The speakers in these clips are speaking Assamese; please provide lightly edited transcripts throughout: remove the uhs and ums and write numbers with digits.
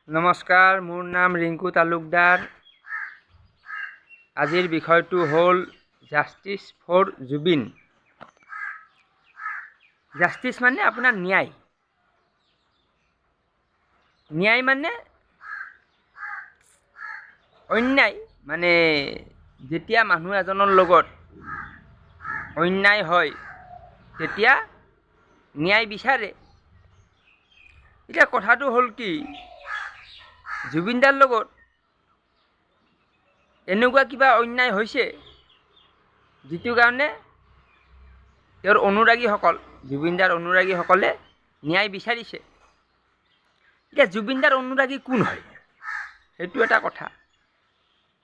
নমস্কাৰ, মোৰ নাম ৰিংকু তালুকদাৰ। আজিৰ বিষয়টো হ'ল জাষ্টিছ ফৰ জুবিন। জাষ্টিছ মানে আপোনাৰ ন্যায়। ন্যায় মানে অন্যায়, মানে যেতিয়া মানুহ এজনৰ লগত অন্যায় হয় তেতিয়া ন্যায় বিচাৰে। এতিয়া কথাটো হ'ল কি, জুবিনদাৰ লগত এনেকুৱা কিবা অন্যায় হৈছে যিটো কাৰণে তেওঁৰ অনুৰাগীসকল, জুবিনদাৰ অনুৰাগীসকলে ন্যায় বিচাৰিছে। এতিয়া জুবিনদাৰ অনুৰাগী কোন হয় সেইটো এটা কথা।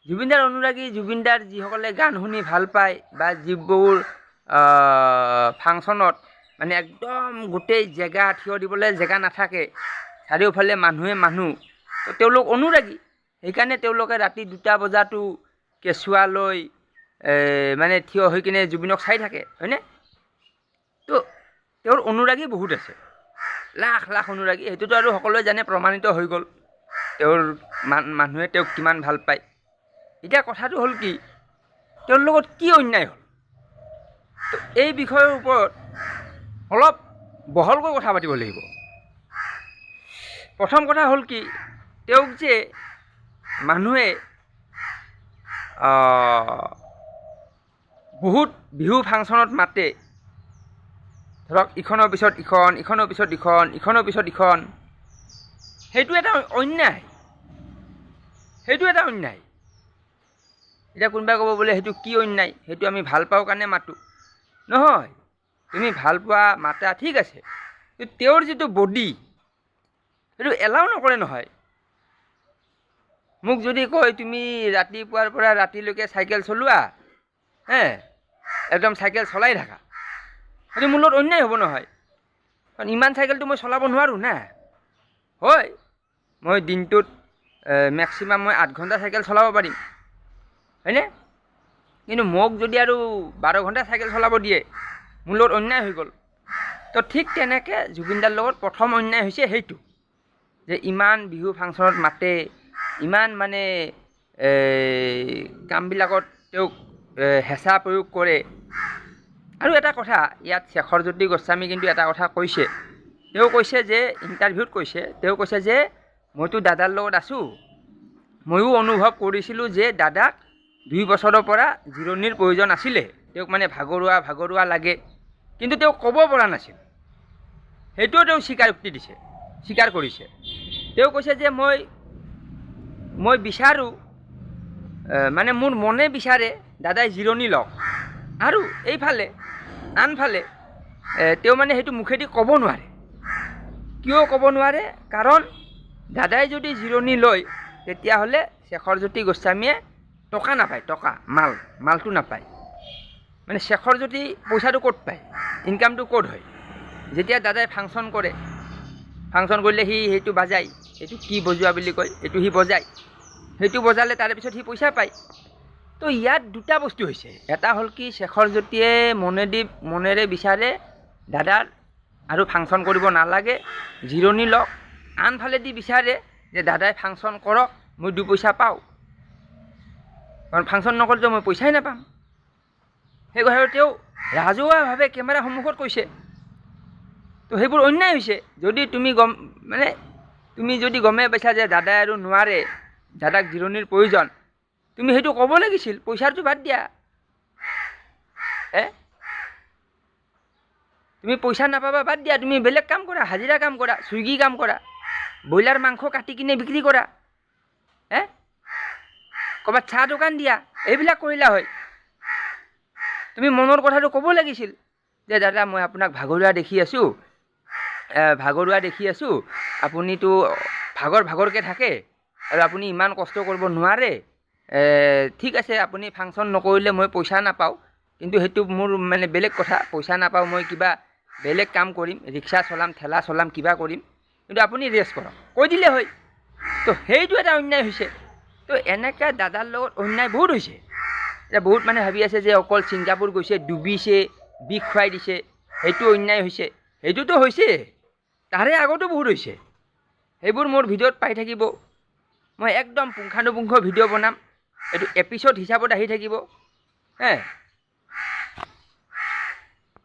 জুবিনদাৰ অনুৰাগী, জুবিনদাৰ যিসকলে গান শুনি ভাল পায় বা যিবোৰ ফাংচনত মানে একদম গোটেই জেগা থিয় দিবলৈ জেগা নাথাকে, চাৰিওফালে মানুহ, তো তেওঁলোক অনুৰাগী। সেইকাৰণে তেওঁলোকে ৰাতি 2টা বজাতো কেঁচুৱা লৈ মানে থিয় হৈ কিনে জুবিনক চাই থাকে, হয়নে? তো তেওঁৰ অনুৰাগী বহুত আছে, লাখ লাখ অনুৰাগী। সেইটোতো আৰু সকলোৱে জানে, প্ৰমাণিত হৈ গ'ল তেওঁৰ মানুহে তেওঁক কিমান ভাল পায়। এতিয়া কথাটো হ'ল কি, তেওঁৰ লগত কি অন্যায় হ'ল, তো এই বিষয়ৰ ওপৰত অলপ বহলকৈ কথা পাতিব লাগিব। প্ৰথম কথা হ'ল কি, তেওঁক যে মানুহে বহুত বিহু ফাংচনত মাতে, ধৰক ইখনৰ পিছত ইখন, ইখনৰ পিছত ইখন, ইখনৰ পিছত ইখন, সেইটো এটা অন্যায়, সেইটো এটা অন্যায়। এতিয়া কোনোবাই ক'ব বোলে সেইটো কি অন্যায়, সেইটো আমি ভাল পাওঁ কাৰণে মাতোঁ। নহয়, তুমি ভাল পোৱা মাতা ঠিক আছে, কিন্তু তেওঁৰ যিটো বডি সেইটো এলাও নকৰে নহয়। মোক যদি কয় তুমি ৰাতিপুৱাৰ পৰা ৰাতিলৈকে চাইকেল চলোৱা, একদম চাইকেল চলাই থাকা, সেইটো মোৰ লগত অন্যায় হ'ব নহয়। কাৰণ ইমান চাইকেলটো মই চলাব নোৱাৰোঁ না। হয়, মই দিনটোত মেক্সিমাম মই 8 ঘণ্টা চাইকেল চলাব পাৰিম, হয়নে? কিন্তু মোক যদি আৰু 12 ঘণ্টা চাইকেল চলাব দিয়ে, মোৰ লগত অন্যায় হৈ গ'ল। তো ঠিক তেনেকৈ জুবিনদাৰ লগত প্ৰথম অন্যায় হৈছে সেইটো, যে ইমান বিহু ফাংচনত মাতে, ইমান মানে কামবিলাকত তেওঁক হেঁচা প্ৰয়োগ কৰে। আৰু এটা কথা, ইয়াত শেখৰজ্যোতি গোস্বামী কিন্তু এটা কথা কৈছে। তেওঁ কৈছে যে, ইণ্টাৰভিউত কৈছে, তেওঁ কৈছে যে মইতো দাদাৰ লগত আছোঁ, ময়ো অনুভৱ কৰিছিলোঁ যে দাদাক 2 বছৰৰ পৰা জিৰণিৰ প্ৰয়োজন আছিলে, তেওঁক মানে ভাগৰুৱা লাগে, কিন্তু তেওঁ ক'ব পৰা নাছিল। সেইটোও তেওঁ স্বীকাৰ কৰিছে। তেওঁ কৈছে যে মই বিচাৰোঁ, মানে মোৰ মনে বিচাৰে দাদাই জিৰণি লওক। আৰু আনফালে তেওঁ মানে সেইটো মুখেদি ক'ব নোৱাৰে। কিয় ক'ব নোৱাৰে? কাৰণ দাদাই যদি জিৰণি লয় তেতিয়াহ'লে শেখৰজ্যোতি গোস্বামীয়ে টকা নাপায়, মালটো নাপায়। মানে শেখৰজ্যোতি পইচাটো ক'ত পায়, ইনকামটো ক'ত হয়? যেতিয়া দাদাই ফাংচন কৰে, ফাংচন কৰিলে সি সেইটো বাজায়, সেইটো কি বজোৱা বুলি কয়, সেইটো সি বজায়, সেইটো বজালে তাৰে পিছত সি পইচা পায়। তো ইয়াত 2টা বস্তু হৈছে। এটা হ'ল কি, শেখৰজ্যোতিয়ে মনেৰে বিচাৰে দাদাৰ আৰু ফাংচন কৰিব নালাগে, জিৰণি লওক। আনফালেদি বিচাৰে যে দাদাই ফাংচন কৰক, মই 2 পইচা পাওঁ, কাৰণ ফাংচন নকৰিলে মই পইচাই নাপাম। সেই কথাটো তেওঁ ৰাজহুৱাভাৱে কেমেৰাৰ সন্মুখত কৈছে। তো সেইবোৰ অন্যায় হৈছে। যদি তুমি যদি গমেই পাইছা যে দাদাই আৰু নোৱাৰে, দাদাক জিৰণিৰ প্ৰয়োজন, তুমি সেইটো ক'ব লাগিছিল। পইচাটো বাদ দিয়া, তুমি পইচা নাপাবা বাদ দিয়া, তুমি বেলেগ কাম কৰা, হাজিৰা কাম কৰা, চুইগি কাম কৰা, ব্ৰইলাৰ মাংস কাটি কিনে বিক্ৰী কৰা, ক'ৰবাত চাহ দোকান দিয়া, এইবিলাক কৰিলা হয়। তুমি মনৰ কথাটো ক'ব লাগিছিল যে দাদা মই আপোনাক ভাগৰুৱা দেখি আছোঁ, আপুনিতো ভাগৰকৈ থাকে আৰু আপুনি ইমান কষ্ট কৰিব নোৱাৰে। ঠিক আছে, আপুনি ফাংচন নকৰিলে মই পইচা নাপাওঁ, কিন্তু সেইটো মোৰ মানে বেলেগ কথা, পইচা নাপাওঁ, মই কিবা বেলেগ কাম কৰিম, ৰিক্সা চলাম, ঠেলা চলাম, কিবা কৰিম, কিন্তু আপুনি ৰেষ্ট কৰক, কৈ দিলে হয়। তো সেইটো এটা অন্যায় হৈছে। তো এনেকৈ দাদাৰ লগত অন্যায় বহুত হৈছে। এতিয়া বহুত মানুহে ভাবি আছে যে অকল ছিংগাপুৰ গৈছে, ডুবিছে, বিষ খুৱাই দিছে, সেইটো অন্যায় হৈছে। সেইটোতো হৈছে, তাৰে আগতো বহুত হৈছে। সেইবোৰ মোৰ ভিডিঅ'ত পাই থাকিব। মই একদম পুংখানুপুংখ ভিডিঅ' বনাম, এইটো এপিছ'ড হিচাপত আহি থাকিব।